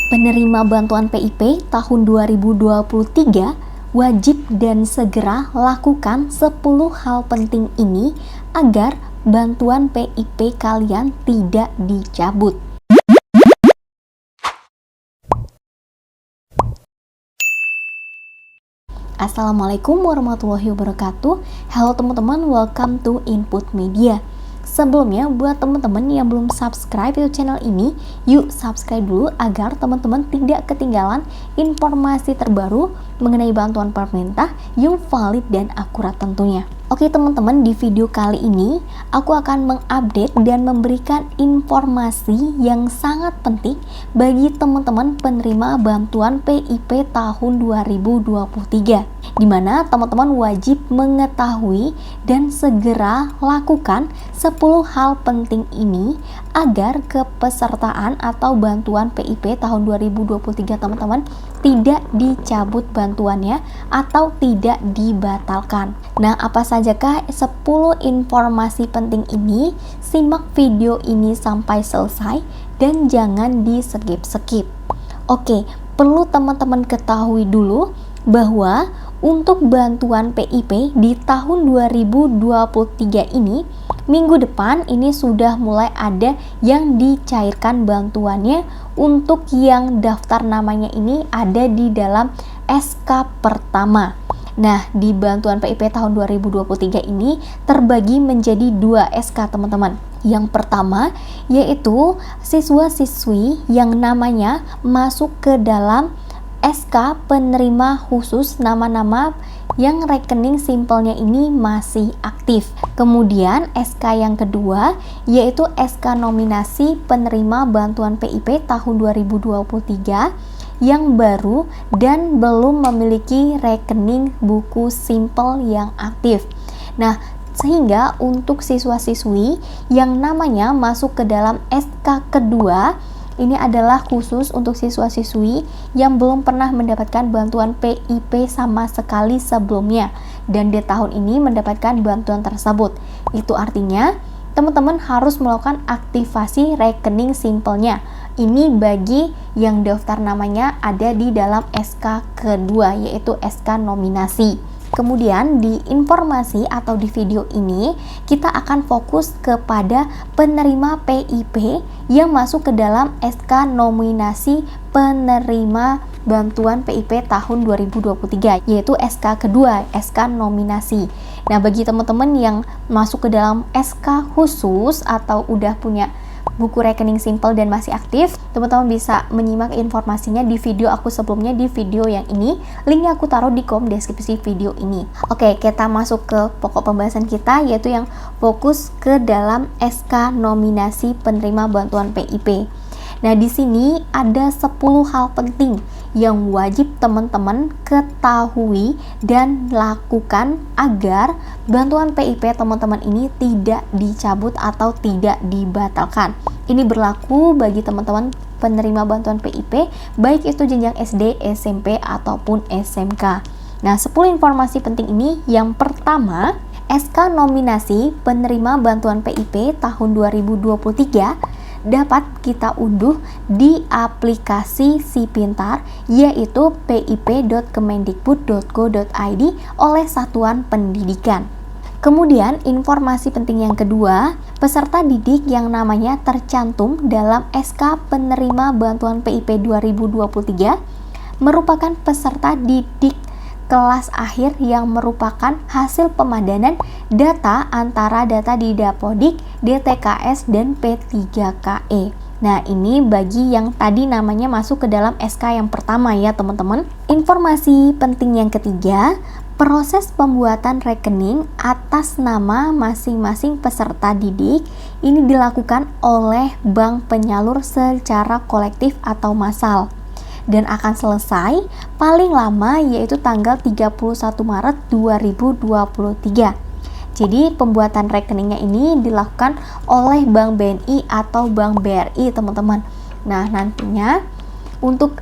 Penerima bantuan PIP tahun 2023 wajib dan segera lakukan 10 hal penting ini agar bantuan PIP kalian tidak dicabut. Assalamualaikum warahmatullahi wabarakatuh. Halo teman-teman, welcome to Input Media. Sebelumnya, buat teman-teman yang belum subscribe YouTube channel ini, yuk subscribe dulu agar teman-teman tidak ketinggalan informasi terbaru mengenai bantuan pemerintah yang valid dan akurat tentunya. Oke teman-teman, di video kali ini aku akan mengupdate dan memberikan informasi yang sangat penting bagi teman-teman penerima bantuan PIP tahun 2023, di mana teman-teman wajib mengetahui dan segera lakukan 10 hal penting ini agar kepesertaan atau bantuan PIP tahun 2023 teman-teman tidak dicabut bantuannya atau tidak dibatalkan. Nah, apa sajakah 10 informasi penting ini? Simak video ini sampai selesai dan jangan di skip-skip. Oke, perlu teman-teman ketahui dulu bahwa untuk bantuan PIP di tahun 2023 ini, minggu depan ini sudah mulai ada yang dicairkan bantuannya. Untuk yang daftar namanya ini ada di dalam SK pertama. Nah, di bantuan PIP tahun 2023 ini terbagi menjadi 2 SK teman-teman. Yang pertama yaitu siswa-siswi yang namanya masuk ke dalam SK penerima khusus nama-nama yang rekening simpelnya ini masih aktif. Kemudian SK yang kedua yaitu SK nominasi penerima bantuan PIP tahun 2023 yang baru dan belum memiliki rekening buku simpel yang aktif. Nah, sehingga untuk siswa-siswi yang namanya masuk ke dalam SK kedua, ini adalah khusus untuk siswa-siswi yang belum pernah mendapatkan bantuan PIP sama sekali sebelumnya dan di tahun ini mendapatkan bantuan tersebut. Itu artinya teman-teman harus melakukan aktivasi rekening simpelnya. Ini bagi yang daftar namanya ada di dalam SK kedua, yaitu SK nominasi. Kemudian di informasi atau di video ini kita akan fokus kepada penerima PIP yang masuk ke dalam SK nominasi penerima bantuan PIP tahun 2023, yaitu SK kedua, SK nominasi. Nah, bagi teman-teman yang masuk ke dalam SK khusus atau udah punya buku rekening simpel dan masih aktif, teman-teman bisa menyimak informasinya di video aku sebelumnya, di video yang ini. Linknya aku taruh di kolom deskripsi video ini. Oke, kita masuk ke pokok pembahasan kita, yaitu yang fokus ke dalam SK nominasi penerima bantuan PIP. Nah, di sini ada 10 hal penting yang wajib teman-teman ketahui dan lakukan agar bantuan PIP teman-teman ini tidak dicabut atau tidak dibatalkan. Ini berlaku bagi teman-teman penerima bantuan PIP, baik itu jenjang SD, SMP, ataupun SMK. Nah, 10 informasi penting ini, yang pertama, SK nominasi penerima bantuan PIP tahun 2023 dapat kita unduh di aplikasi Si Pintar, yaitu pip.kemendikbud.go.id oleh satuan pendidikan. Kemudian informasi penting yang kedua, peserta didik yang namanya tercantum dalam SK penerima bantuan PIP 2023 merupakan peserta didik kelas akhir yang merupakan hasil pemadanan data antara data di Dapodik, DTKS, dan P3KE. Nah, ini bagi yang tadi namanya masuk ke dalam SK yang pertama ya teman-teman. Informasi penting yang ketiga, proses pembuatan rekening atas nama masing-masing peserta didik ini dilakukan oleh bank penyalur secara kolektif atau massal dan akan selesai paling lama yaitu tanggal 31 Maret 2023. Jadi pembuatan rekeningnya ini dilakukan oleh Bank BNI atau Bank BRI teman-teman. Nah, nantinya untuk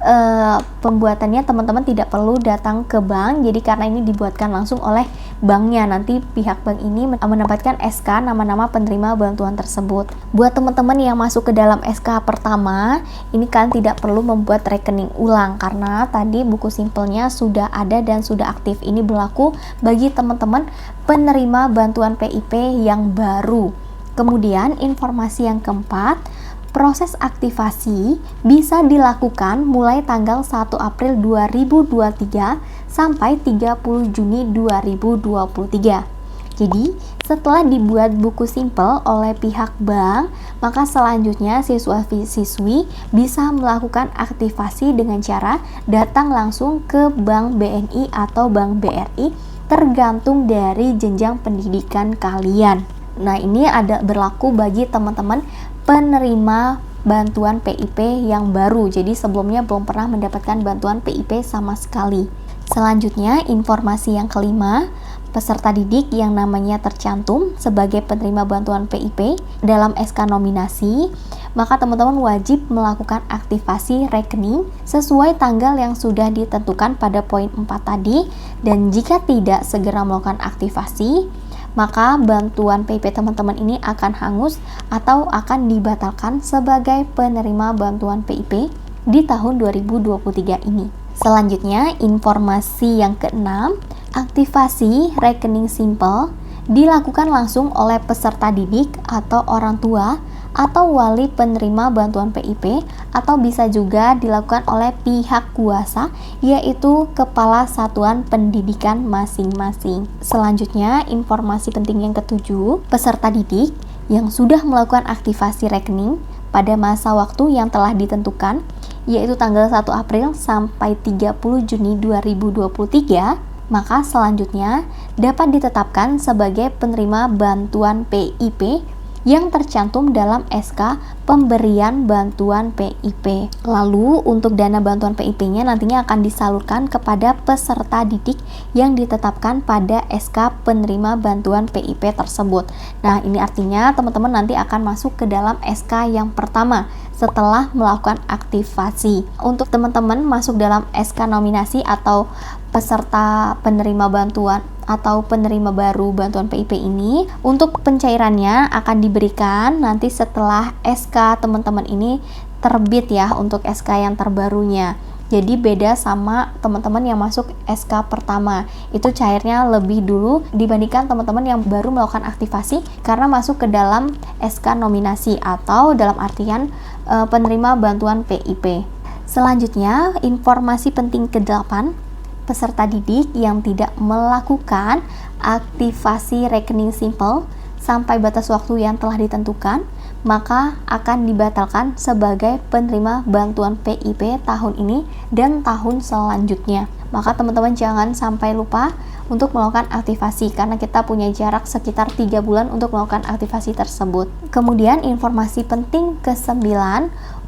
pembuatannya teman-teman tidak perlu datang ke bank, jadi karena ini dibuatkan langsung oleh banknya. Nanti pihak bank ini mendapatkan SK nama-nama penerima bantuan tersebut. Buat teman-teman yang masuk ke dalam SK pertama, ini kalian tidak perlu membuat rekening ulang karena tadi buku simpelnya sudah ada dan sudah aktif. Ini berlaku bagi teman-teman penerima bantuan PIP yang baru. Kemudian informasi yang keempat, proses aktivasi bisa dilakukan mulai tanggal 1 April 2023 sampai 30 Juni 2023. Jadi, setelah dibuat buku simpel oleh pihak bank, maka selanjutnya siswa-siswi bisa melakukan aktivasi dengan cara datang langsung ke Bank BNI atau Bank BRI tergantung dari jenjang pendidikan kalian. Nah, ini ada berlaku bagi teman-teman penerima bantuan PIP yang baru. Jadi sebelumnya belum pernah mendapatkan bantuan PIP sama sekali. Selanjutnya, informasi yang kelima, peserta didik yang namanya tercantum sebagai penerima bantuan PIP dalam SK nominasi, maka teman-teman wajib melakukan aktivasi rekening sesuai tanggal yang sudah ditentukan pada poin 4 tadi, dan jika tidak segera melakukan aktivasi, maka bantuan PIP teman-teman ini akan hangus atau akan dibatalkan sebagai penerima bantuan PIP di tahun 2023 ini. Selanjutnya, informasi yang keenam, aktivasi rekening simpel dilakukan langsung oleh peserta didik atau orang tua atau wali penerima bantuan PIP, atau bisa juga dilakukan oleh pihak kuasa, yaitu kepala satuan pendidikan masing-masing. Selanjutnya, informasi penting yang ketujuh, peserta didik yang sudah melakukan aktivasi rekening pada masa waktu yang telah ditentukan, yaitu tanggal 1 April sampai 30 Juni 2023, maka selanjutnya dapat ditetapkan sebagai penerima bantuan PIP yang tercantum dalam SK pemberian bantuan PIP. Lalu untuk dana bantuan PIP-nya nantinya akan disalurkan kepada peserta didik yang ditetapkan pada SK penerima bantuan PIP tersebut. Nah, ini artinya teman-teman nanti akan masuk ke dalam SK yang pertama setelah melakukan aktivasi. Untuk teman-teman masuk dalam SK nominasi atau peserta penerima bantuan atau penerima baru bantuan PIP ini, untuk pencairannya akan diberikan nanti setelah SK teman-teman ini terbit ya, untuk SK yang terbarunya. Jadi beda sama teman-teman yang masuk SK pertama, itu cairnya lebih dulu dibandingkan teman-teman yang baru melakukan aktivasi karena masuk ke dalam SK nominasi atau dalam artian penerima bantuan PIP. Selanjutnya, informasi penting ke-8, peserta didik yang tidak melakukan aktivasi rekening simpel sampai batas waktu yang telah ditentukan, maka akan dibatalkan sebagai penerima bantuan PIP tahun ini dan tahun selanjutnya. Maka teman-teman jangan sampai lupa untuk melakukan aktivasi karena kita punya jarak sekitar 3 bulan untuk melakukan aktivasi tersebut. Kemudian informasi penting ke-9,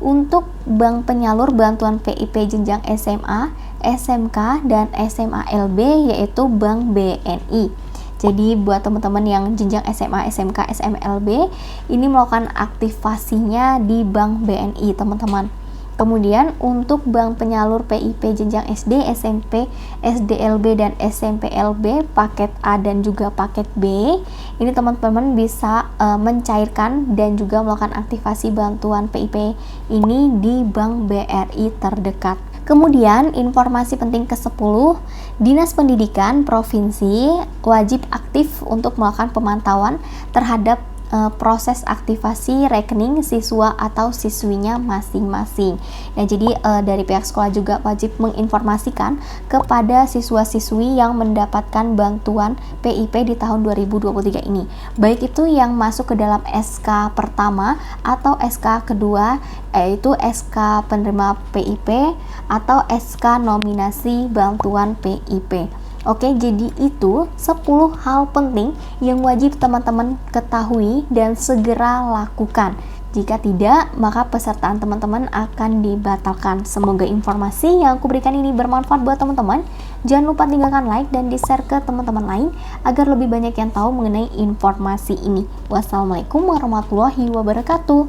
untuk bank penyalur bantuan PIP jenjang SMA, SMK, dan SMA LB yaitu Bank BNI. Jadi buat teman-teman yang jenjang SMA, SMK, SMLB ini melakukan aktivasinya di Bank BNI teman-teman. Kemudian untuk bank penyalur PIP jenjang SD, SMP, SDLB, dan SMPLB paket A dan juga paket B, ini teman-teman bisa mencairkan dan juga melakukan aktivasi bantuan PIP ini di Bank BRI terdekat. Kemudian informasi penting ke-10, Dinas Pendidikan Provinsi wajib aktif untuk melakukan pemantauan terhadap proses aktivasi rekening siswa atau siswinya masing-masing. Nah, jadi dari pihak sekolah juga wajib menginformasikan kepada siswa-siswi yang mendapatkan bantuan PIP di tahun 2023 ini, baik itu yang masuk ke dalam SK pertama atau SK kedua, yaitu SK penerima PIP atau SK nominasi bantuan PIP. Oke, jadi itu 10 hal penting yang wajib teman-teman ketahui dan segera lakukan. Jika tidak, maka pesertaan teman-teman akan dibatalkan. Semoga informasi yang aku berikan ini bermanfaat buat teman-teman. Jangan lupa tinggalkan like dan di-share ke teman-teman lain agar lebih banyak yang tahu mengenai informasi ini. Wassalamualaikum warahmatullahi wabarakatuh.